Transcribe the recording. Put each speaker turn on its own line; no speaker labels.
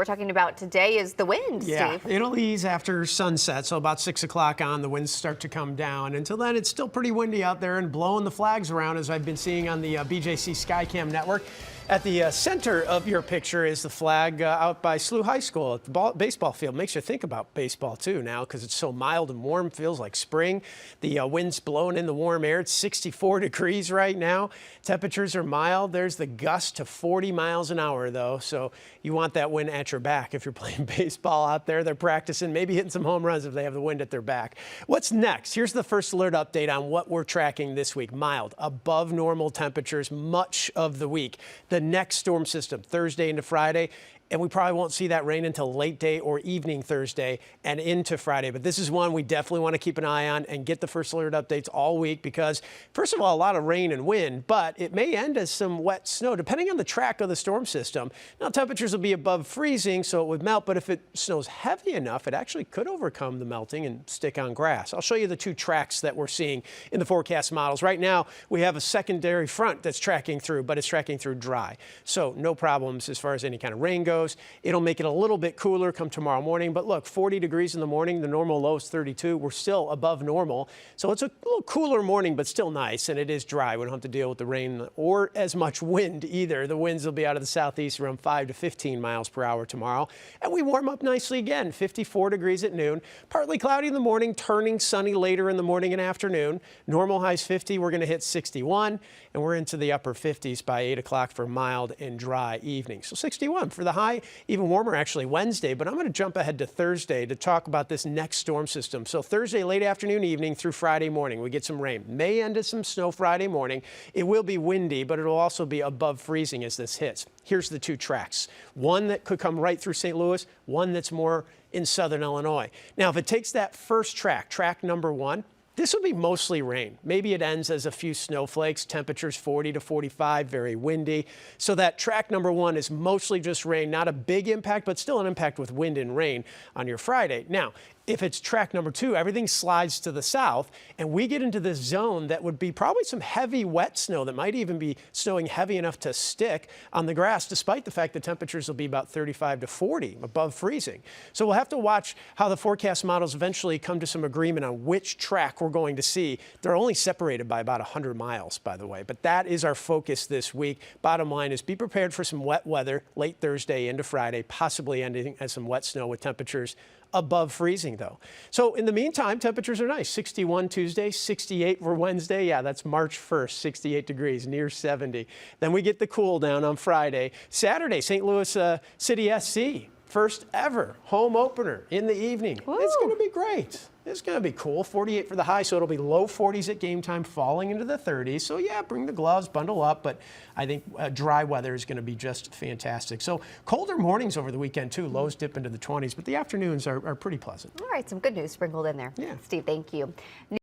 We're talking about today is the wind,
Yeah,
Steve.
it'll ease after sunset, so about 6 o'clock on, the winds start to come down. Until then, it's still pretty windy out there and blowing the flags around, as I've been seeing on the BJC Skycam network. At the center of your picture is the flag out by SLU High School at the baseball field. Makes you think about baseball, too, now, because it's so mild and warm, feels like spring. The wind's blowing in the warm air. It's 64 degrees right now. Temperatures are mild. There's the gust to 40 miles an hour, though, so you want that wind at your back if you're playing baseball out there. They're practicing, maybe hitting some home runs if they have the wind at their back. What's next? Here's the first alert update on what we're tracking this week. Mild, above normal temperatures much of the week. The next storm system, Thursday into Friday, and we probably won't see that rain until late day or evening Thursday and into Friday. But this is one we definitely want to keep an eye on and get the first alert updates all week because, first of all, a lot of rain and wind, but it may end as some wet snow, depending on the track of the storm system. Now, temperatures will be above freezing, so it would melt, but if it snows heavy enough, it actually could overcome the melting and stick on grass. I'll show you the two tracks that we're seeing in the forecast models. Right now, we have a secondary front that's tracking through, but it's tracking through dry. So no problems as far as any kind of rain goes. It'll make it a little bit cooler come tomorrow morning, but look, 40 degrees in the morning, the normal low is 32. We're still above normal, so it's a little cooler morning, but still nice, and it is dry. We don't have to deal with the rain or as much wind either. The winds will be out of the southeast around 5 to 15 miles per hour tomorrow, and we warm up nicely again, 54 degrees at noon. Partly cloudy in the morning, turning sunny later in the morning and afternoon. Normal highs 50, we're going to hit 61, and we're into the upper 50s by 8 o'clock for mild and dry evening. So 61 for the high. Even warmer actually Wednesday, but I'm going to jump ahead to Thursday to talk about this next storm system. So Thursday late afternoon, evening through Friday morning, we get some rain. May end as some snow Friday morning. It will be windy, but it'll also be above freezing as this hits. Here's the two tracks. One that could come right through St. Louis, one that's more in southern Illinois. Now, if it takes that first track, track number one, this will be mostly rain. Maybe it ends as a few snowflakes, temperatures 40 to 45, very windy. So that track number one is mostly just rain, not a big impact, but still an impact with wind and rain on your Friday. Now, if it's track number two, everything slides to the south, and we get into this zone that would be probably some heavy wet snow that might even be snowing heavy enough to stick on the grass, despite the fact that temperatures will be about 35 to 40 above freezing. So we'll have to watch how the forecast models eventually come to some agreement on which track we're going to see. They're only separated by about 100 miles, by the way, but that is our focus this week. Bottom line is be prepared for some wet weather late Thursday into Friday, possibly ending as some wet snow with temperatures above freezing, though. So in the meantime, temperatures are nice. 61 Tuesday, 68 for Wednesday. Yeah, that's March 1st, 68 degrees, near 70. Then we get the cool down on Friday. Saturday, St. Louis City SC. First ever home opener in the evening.
Woo.
It's going to be great. It's going to be cool. 48 for the high, so it'll be low 40s at game time, falling into the 30s. So, yeah, bring the gloves, bundle up, but I think dry weather is going to be just fantastic. So, colder mornings over the weekend, too. Lows dip into the 20s, but the afternoons are pretty pleasant.
All right, some good news sprinkled in there.
Yeah.
Steve, thank you.